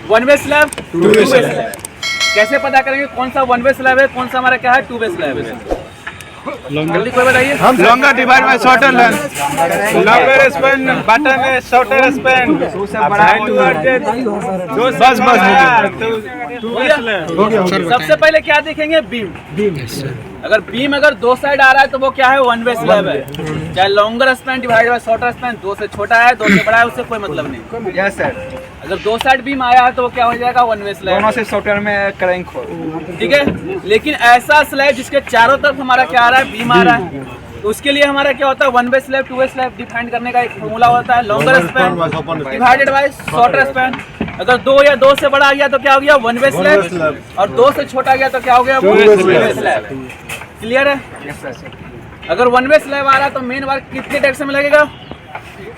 One way slab, two way slab. कैसे पता करेंगे कौन सा वन वे स्लैब है, कौन सा हमारा क्या है टू वे स्लैब है? जल्दी कोई बताइए। Longer divide by shorter length, longer span button है, शॉर्टर स्पैन बस हो गया। सबसे पहले क्या देखेंगे? बीम। अगर बीम अगर दो साइड आ रहा है तो वो क्या है? वन वे स्लैब है। चाहे longer span divide by shorter span, दो से छोटा है दो से बड़ा है उससे कोई मतलब नहीं। Yes sir. अगर दो साइड बीम आया है तो वो क्या हो जाएगा? One way slab. दोनों से शॉर्टर में क्रैंक हो, ठीक है। लेकिन ऐसा स्लैब जिसके चारों तरफ हमारा क्या आ रहा है? बीम आ रहा है, तो उसके लिए हमारा क्या होता है? One way slab two way slab define करने का एक फॉर्मूला होता है, longer span divided by shorter span. अगर दो या दो से बड़ा आ गया तो क्या हो गया? वन वे स्लैब, और दो से छोटा गया तो क्या हो गया? Two way slab. क्लियर है? अगर वन वे स्लैब आ रहा है तो मेन वर्क कितने डायरेक्शन में लगेगा?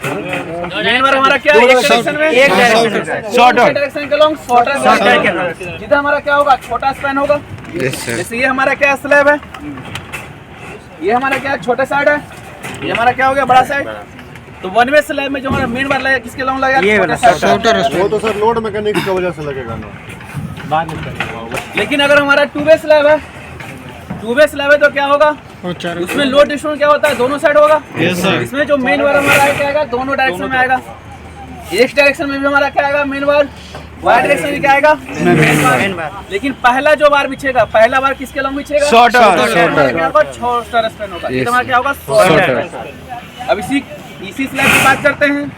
मेन वर्क हमारा क्या है? एक डायरेक्शन में, एक शॉर्टर डायरेक्शन के लॉन्ग शॉर्टर। जिधर हमारा क्या होगा? छोटा स्पैन होगा। जैसे ये हमारा क्या स्लैब है, ये हमारा क्या छोटा साइड है, ये हमारा क्या हो गया? बड़ा साइड। तो वन वे स्लैब में जो हमारा मेन वर्क लगेगा किसके लॉन्ग लगेगा? शॉर्टर। वो तो सर लोड मैकेनिक्स की वजह से लगेगा ना। लेकिन अगर हमारा टू वे स्लैब है, टू वे स्लैब है तो क्या होगा? उसमें लोड डिस्ट्रीब्यूशन क्या होता है? दोनों साइड होगा। इसमें जो मेन वर्क हमारा क्या आएगा? दोनों डायरेक्शन में आएगा। एक डायरेक्शन में भी हमारा क्या आएगा? Main work. वाई डायरेक्शन में क्या आएगा? Main work. लेकिन पहला जो बार बिछेगा, पहला बार किसके लॉन्ग बिछेगा? शॉर्टर स्पैन होगा। ये हमारा क्या होगा? शॉर्टर। अब इसी स्लैब की बात करते हैं।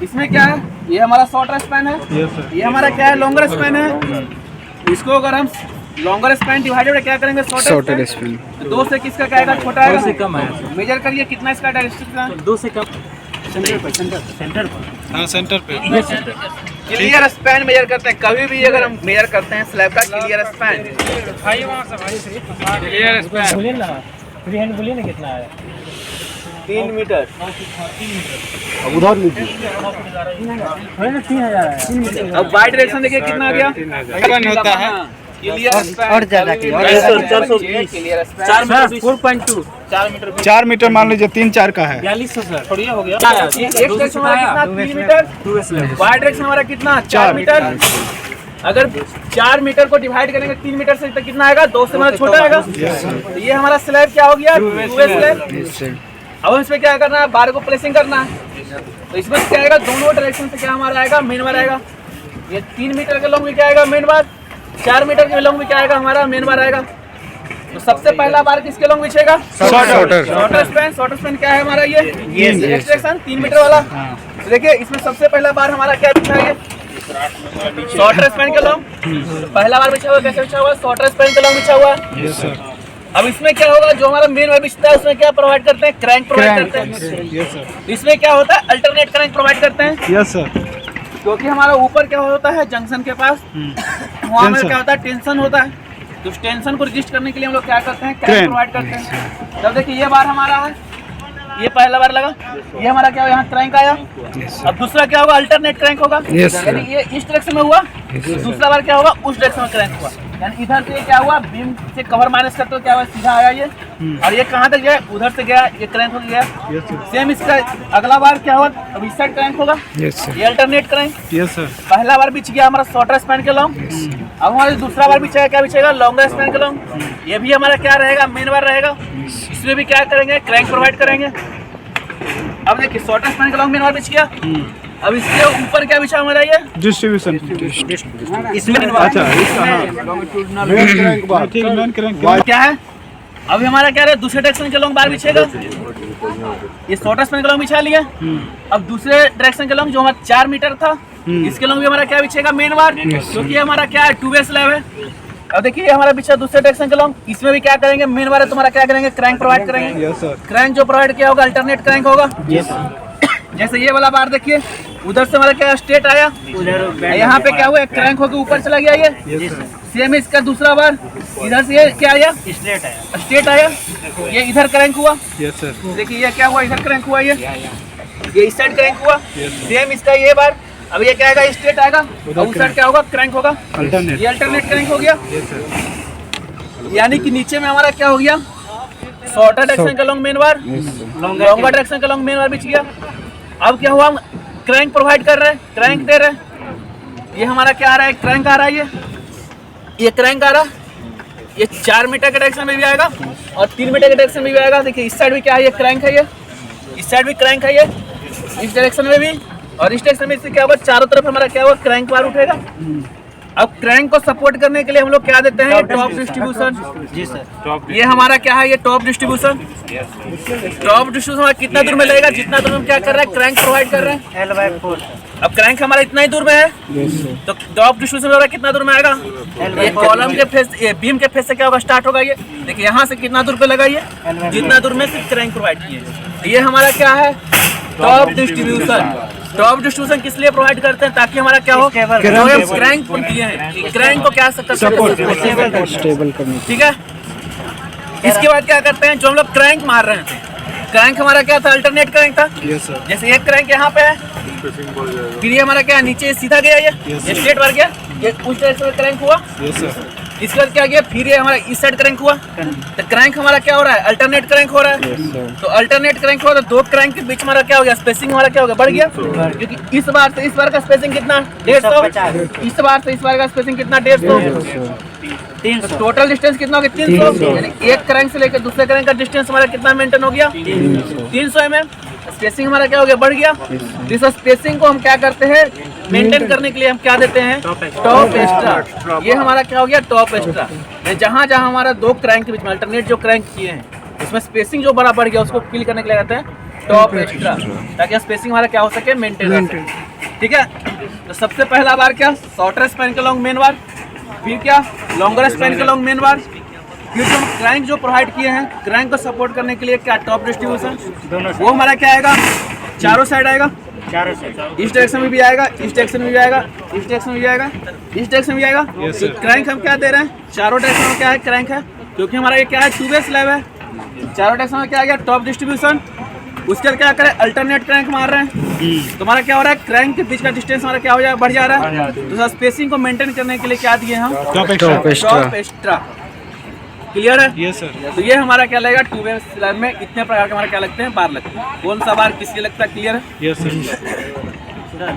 इसमें क्या है? ये हमारा शॉर्टर स्पैन है, ये हमारा क्या है? लॉन्गर स्पैन है। इसको अगर हम लॉन्गर स्पैन डिवाइडेड क्या करेंगे? Shorter span. दो से किसका क्या आएगा? छोटा आएगा। कम है। मेजर करिए कितना इसका डायरेक्शन? दो से कम। सेंटर पर हाँ सेंटर पे क्लियर स्पैन मेजर करते हैं। कभी भी अगर हम मेजर करते हैं स्लैब का क्लियर स्पैन, क्लियर स्पैन बोलिए ना, फ्री हैंड बोलिए ना कितना है? 3 मीटर। अब उधार लीजिए। 3000 है। अब वाई डायरेक्शन देखिए कितना आ गया? होता है क्लियर स्पैन और ज्यादा क्लियर स्पैन 4.2 4 मीटर मान लीजिए 3-4 का है। 4200 सर। बढ़िया हो गया। एक डायरेक्शन हमारा कितना? 3 मीटर। वाई डायरेक्शन हमारा कितना? 4 मीटर। अगर 4 मीटर को डिवाइड करेंगे 3 मीटर से तो कितना आएगा? 2 से हमारा छोटा आएगा। तो ये हमारा स्लैब क्या हो गया? Two way slab. अब इसमें क्या करना है? बार को प्लेसिंग करना है। तो इसमें क्या आएगा? दोनों डायरेक्शन से क्या हमारा आएगा? मेन बार आएगा। ये 3 मीटर के लॉन्ग में क्या आएगा? मेन बार। 4 मीटर के लॉन्ग में क्या आएगा? हमारा मेन बार आएगा। तो सबसे पहला बार किसके लॉन्ग बिछेगा? Shorter span. शॉर्टर स्पैन क्या है हमारा? ये डायरेक्शन 3 मीटर वाला। तो देखिए इसमें सबसे पहला बार हमारा क्या बिछा है? शॉर्टर स्पैन के लॉन्ग। पहला बार बिछा हुआ कैसे बिछा हुआ? शॉर्टर स्पैन के लॉन्ग बिछा हुआ है। अब इसमें क्या होगा? जो हमारा मेन वर्क बिछता है उसमें क्या प्रोवाइड करते हैं? क्रैंक प्रोवाइड करते हैं। इसमें क्या होता है? अल्टरनेट क्रैंक प्रोवाइड करते हैं। Yes sir. क्योंकि हमारा ऊपर क्या होता है? जंक्शन के पास वहाँ में क्या होता है? टेंशन होता है। तो उस टेंशन को रजिस्ट करने के लिए हम लोग क्या करते हैं? क्रैंक प्रोवाइड करते हैं। तब देखिए ये बार हमारा है, ये पहला बार लगा, ये हमारा क्या हुआ? यहाँ क्रैंक आया। अब दूसरा क्या होगा? अल्टरनेट क्रैंक होगा। यानी ये इस डायरेक्शन में हुआ, दूसरा बार क्या होगा? उस डायरेक्शन में क्रैंक हुआ। यानी इधर से क्या हुआ? बीम से कवर माइनस करते हो क्या हुआ? सीधा आया ये, और ये कहाँ तक गया? उधर से गया, ये क्रैंक हो गया। सेम इसका अगला बार क्या हुआ? अब इस साइड क्रैंक होगा। ये अल्टरनेट क्रैंक। Yes sir. पहला बार बिछ गया हमारा शॉर्टर स्पैन के लॉन्ग। अब हमारा दूसरा बार बिछेगा क्या बिछेगा? लॉन्गर स्पैन के लॉन्ग। ये भी हमारा क्या रहेगा? मेन बार रहेगा। इसमें भी क्या करेंगे? क्रैंक प्रोवाइड करेंगे। अब देखिए शॉर्टर स्पैन के लॉन्ग मेन बार बिछ गया। अब इसके ऊपर क्या बिछा हमारा? ये डिस्ट्रीब्यूशन इसमें क्या है? अभी हमारा क्या है? दूसरे डायरेक्शन के लॉन्ग बार बिछेगा। ये शॉर्टर स्पैन के लॉन्ग बिछा लिया। अब दूसरे डायरेक्शन के लॉन्ग जो हमारा 4 मीटर था, इसके लॉन्ग भी हमारा क्या बिछेगा? मेन बार। क्योंकि हमारा क्या है? टू वे स्लैब है। अब देखिए हमारा बिछा दूसरे डायरेक्शन के लॉन्ग। इसमें भी क्या करेंगे? मेन बार है तुम्हारा क्या करेंगे? क्रैंक प्रोवाइड करेंगे। क्रैंक जो प्रोवाइड किया होगा अल्टरनेट क्रैंक होगा। जैसे ये वाला बार देखिए, उधर से हमारा क्या स्ट्रेट आया, यहाँ पे क्या हुआ? क्रैंक होकर ऊपर चला गया ये। सेम इसका दूसरा बार इधर से ये क्या आया? स्ट्रेट आया। ये इधर क्रैंक हुआ। देखिए ये क्या हुआ? इधर क्रैंक हुआ। ये इस साइड क्रैंक हुआ। सेम इसका ये बार। अब ये क्या आएगा? स्ट्रेट आएगा। और उस साइड क्या होगा? क्रैंक होगा। ये अल्टरनेट क्रैंक हो गया। यानी कि नीचे में हमारा क्या हो गया? शॉर्टर डायरेक्शन का लॉन्ग मेन बार, लॉन्गर डायरेक्शन का लॉन्ग मेन बार बिछ गया। अब क्या हुआ? हम क्रैंक प्रोवाइड कर रहे हैं, क्रैंक दे रहे हैं। ये हमारा क्या आ रहा है, क्रैंक आ रहा है, ये क्रैंक आ रहा है, ये 4 मीटर के डायरेक्शन में भी आएगा और 3 मीटर के डायरेक्शन में भी आएगा। देखिए इस साइड भी क्या है, ये क्रैंक है, ये इस साइड भी क्रैंक है, ये इस डायरेक्शन में भी और इस डायरेक्शन में। इससे क्या होगा, चारों तरफ हमारा क्या होगा, क्रैंक बार उठेगा। अब क्रैंक को सपोर्ट करने के लिए हम लोग क्या देते हैं, टॉप डिस्ट्रीब्यूशन। जी सर, ये हमारा क्या है, ये टॉप डिस्ट्रीब्यूशन। टॉप डिस्ट्रीब्यूशन हमारा कितना दूर में लगेगा, जितना दूर हम क्या कर रहे हैं, क्रैंक प्रोवाइड कर रहे हैं L/4। अब क्रैंक हमारा इतना ही दूर में है, तो टॉप डिस्ट्रीब्यूशन हमारा कितना दूर में आएगा, ये कॉलम के फेस, ये बीम के फेस से क्या होगा, स्टार्ट होगा। ये देखिए यहाँ से कितना दूर पे लगा, ये जितना दूर में सिर्फ क्रैंक प्रोवाइड किए। ये हमारा क्या है, टॉप डिस्ट्रीब्यूशन। टॉप डिस्ट्रीब्यूशन किस लिए प्रोवाइड करते हैं, ताकि हमारा क्या हो, क्रैंक दिए हैं, क्रैंक को क्या स्टेबल करने। ठीक है, इसके बाद क्या करते हैं, जो हम लोग क्रैंक मार रहे थे, क्रैंक हमारा क्या था, अल्टरनेट क्रैंक था। जैसे एक क्रैंक यहाँ पे है, फिर ये हमारा क्या नीचे सीधा गया, ये स्ट्रेट बढ़ गया, ये उस तरह से क्रैंक हुआ। इसके बाद क्या गया, फिर ये हमारा इस साइड क्रैंक हुआ। तो क्रैंक हमारा क्या हो रहा है, अल्टरनेट क्रैंक हो रहा है। तो अल्टरनेट क्रैंक हुआ तो दो क्रैंक के बीच हमारा क्या हो गया, स्पेसिंग हमारा क्या हो गया, बढ़ गया। क्योंकि इस बार से इस बार का स्पेसिंग कितना, 150। इस बार से इस बार का स्पेसिंग कितना, 150। 300। टोटल डिस्टेंस कितना हो गया, 300। यानी एक क्रैंक से लेकर दूसरे क्रैंक का डिस्टेंस हमारा कितना मेंटेन हो गया, 300 mm। स्पेसिंग हमारा क्या हो गया, बढ़ गया। इस स्पेसिंग को हम क्या करते हैं, मेंटेन करने के लिए हम क्या देते हैं, टॉप एक्स्ट्रा। ये हमारा क्या हो गया, टॉप एक्स्ट्रा। जहाँ जहाँ हमारा दो क्रैंक के बीच में अल्टरनेट जो क्रैंक किए हैं, उसमें स्पेसिंग जो बड़ा बढ़ गया, उसको फिल करने के लिए कहते हैं टॉप एक्स्ट्रा, ताकि स्पेसिंग हमारा क्या हो सके, मेंटेन हो सके। ठीक है, तो सबसे पहला बार क्या, शॉर्टर स्पैन के लॉन्ग मेन बार, फिर क्या, लॉन्गर स्पैन के लॉन्ग मेन बार, फिर जो क्रैंक जो प्रोवाइड किए हैं, क्रैंक को सपोर्ट करने के लिए क्या, टॉप डिस्ट्रीब्यूशन। वो हमारा क्या आएगा, चारों साइड आएगा, चारों साइड, इस डायरेक्शन में भी आएगा, इस डायरेक्शन में भी आएगा, इस डायरेक्शन में भी आएगा, इस डायरेक्शन में भी आएगा। तो क्रैंक हम क्या दे रहे हैं, चारों डायरेक्शन में क्या है, क्रैंक है, क्योंकि हमारा ये क्या है, 2 वे स्लैब है। चारों डायरेक्शन में क्या आ गया, टॉप डिस्ट्रीब्यूशन। उसके बाद क्या करें, अल्टरनेट क्रैंक मार रहे हैं, तो हमारा क्या हो रहा है, क्रैंक के बीच का डिस्टेंस हमारा क्या हो जाएगा, बढ़ जा रहा है। तो स्पेसिंग को मेंटेन करने के लिए क्या दिए हम, टॉप एक्स्ट्रा। क्लियर है, यस सर। तो ये हमारा क्या लगेगा, 2 वे स्लैब में इतने प्रकार के हमारे क्या लगते हैं, बार लगते हैं। कौन सा बार किसके लगता है, क्लियर है, यस सर।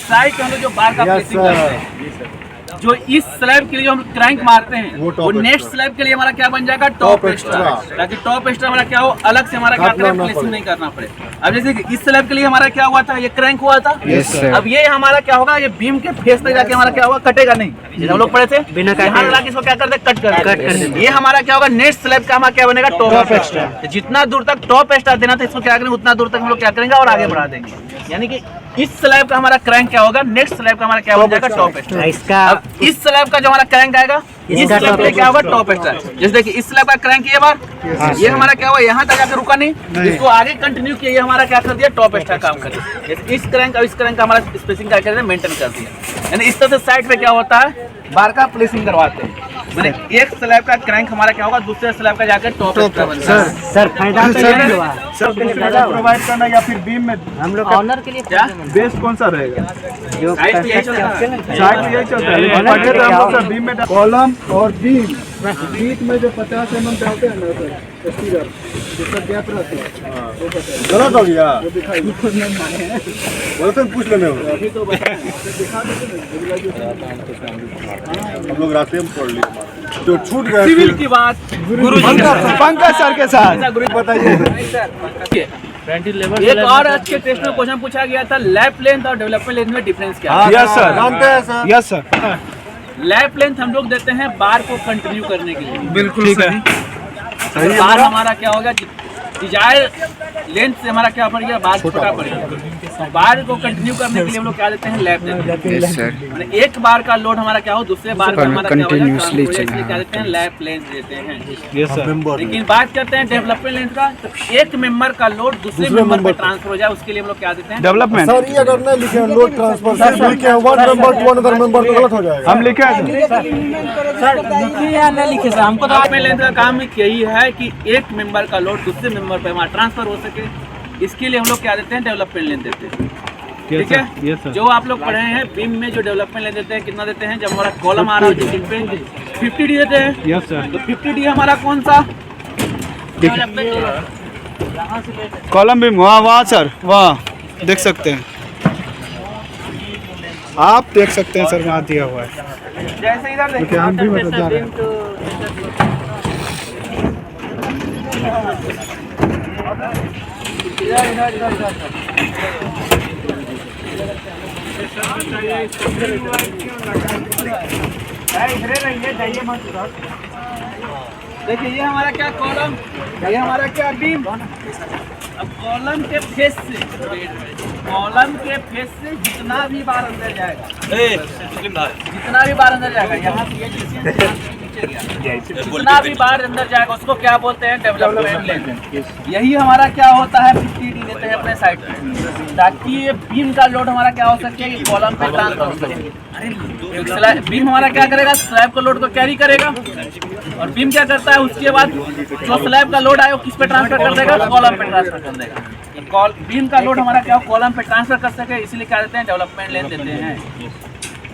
साइड पे हम लोग जो बार का प्लेसिंग करते हैं, जो इस स्लैब के लिए जो हम क्रैंक मारते हैं, वो नेक्स्ट स्लैब के लिए हमारा क्या बन जाएगा, टॉप एक्स्ट्रा, ताकि टॉप एक्स्ट्रा हमारा क्या हो, अलग से हमारा क्या करें, प्लेसिंग नहीं करना पड़े। अब जैसे कि इस स्लैब के लिए हमारा क्या हुआ था, ये क्रैंक हुआ था। अब ये हमारा क्या होगा, ये बीम के फेस तक जाके हमारा क्या होगा, कटेगा नहीं। जैसे हम लोग पढ़े थे, यहाँ लगा के इसको क्या करते, कट कर। ये हमारा क्या होगा, नेक्स्ट स्लैब का हमारा क्या बनेगा, टॉप एक्स्ट्रा। जितना दूर तक टॉप एक्स्ट्रा देना था, इसको क्या करेंगे, उतना दूर तक हम लोग क्या करेंगे और आगे बढ़ा देंगे। यानी कि इस स्लैब का हमारा क्रैंक क्या होगा, नेक्स्ट स्लैब का हमारा क्या बन जाएगा, टॉप एक्स्ट्रा। इसका इस स्लैब का जो हमारा क्रैंक आएगा, इस स्लैब पे क्या होगा, टॉप एक्स्ट्रा। जैसे देखिए इस स्लैब का क्रैंक ये बार, ये हमारा क्या हुआ, यहाँ तक जाकर रुका नहीं, इसको आगे कंटिन्यू किया, ये हमारा क्या कर दिया, टॉप एक्स्ट्रा काम कर दिया। इस क्रैंक और इस क्रैंक का हमारा स्पेसिंग क्या कर दिया, मेंटेन कर दिया। यानी इस तरह से साइड पे क्या होता है, बार का प्लेसिंग करवाते हैं। मैंने एक स्लैब का क्रैंक हमारा क्या होगा, दूसरे स्लैब का जाकर टॉप एक्स्ट्रा बनता है। सर फायदा प्रोवाइड करना या फिर बीम में हम लोग ऑनर के लिए क्या बेस्ट कौन सा रहेगा, साइड पे यही चलता है। साइड में यही चलता है, लेकिन पहले तो हम लोग बीम में कॉलम और बीम बीच में जो 50 mm डालते हैं ना सर, स्टीकर जिसका गैप रहता है, गलत हो गया, वो तो पूछ लेने अभी तो हम लोग रास्ते में पढ़ लिए, जो छूट गए सिविल की बात पंकज सर के साथ बताइए। एक और अच्छे टेस्ट में क्वेश्चन पूछा गया था, लैप लेंथ और डेवलपमेंट लेंथ में डिफरेंस क्या है। यस सर, जानते हैं sir, yes sir. Lap length हम लोग देते हैं बार को कंटिन्यू करने के लिए। बिल्कुल सही। बार हमारा क्या होगा, डिजायर लेंथ से हमारा क्या पड़ गया, बार छोटा पड़ गया। बार को कंटिन्यू करने के लिए हम लोग क्या देते हैं, लैप लेंथ। एक बार का लोड हमारा क्या हो, दूसरे बार का हमारा क्या होगा, क्या देते हैं, लैप लेंथ देते हैं। लेकिन बात करते हैं डेवलपमेंट लेंथ का, तो एक मेंबर का लोड दूसरे मेंबर पे ट्रांसफर हो जाए, उसके लिए हम लोग क्या देते हैं, डेवलपमेंट। सर ये अगर नहीं लिखे लोड ट्रांसफर, सिर्फ लिखे हैं one member to another member, तो गलत हो जाएगा। हम लिखे हैं या न लिखे सर, हमको तो डेवलपमेंट लेंथ का काम यही है कि एक मेंबर का लोड दूसरे मेंबर पे हमारा ट्रांसफर हो सके, इसके लिए हम लोग क्या देते हैं, डेवलपमेंट लेंथ देते हैं। ठीक है, जो आप लोग पढ़े हैं बीम में जो डेवलपमेंट लेंथ देते हैं, कितना देते हैं, जब हमारा कॉलम आ रहा है जिस पे 50D देते हैं। Yes sir. तो 50D हमारा कौन सा, कॉलम भी वहाँ सर, वहाँ देख सकते हैं। आप देख सकते हैं सर वहाँ दिया हुआ है, जैसे इधर क्योंकि हम भी बता जा रहे हैं। देखिए ये हमारा क्या कॉलम, ये हमारा क्या बीम। अब कॉलम के फेस से जितना भी बार अंदर जाएगा, जितना भी बार अंदर जाएगा, यहाँ से ये नीचे गया, जितना भी बार अंदर जाएगा उसको क्या बोलते हैं, डेवलपमेंट लेवल। यही हमारा क्या होता है, 50D देते हैं अपने साइड पे, ताकि ये बीम का लोड हमारा क्या हो सके, ये कॉलम पे ट्रांसफर हो सके। बीम हमारा क्या करेगा, स्लैब का लोड को कैरी करेगा, और बीम क्या करता है, उसके बाद जो स्लैब का लोड आए वो किस पे ट्रांसफर कर देगा, कॉलम पे ट्रांसफर कर देगा। बीम का लोड हमारा क्या हो, कॉलम पे ट्रांसफर कर सके, इसलिए क्या देते हैं, डेवलपमेंट लेन देते हैं।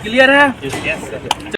क्लियर है?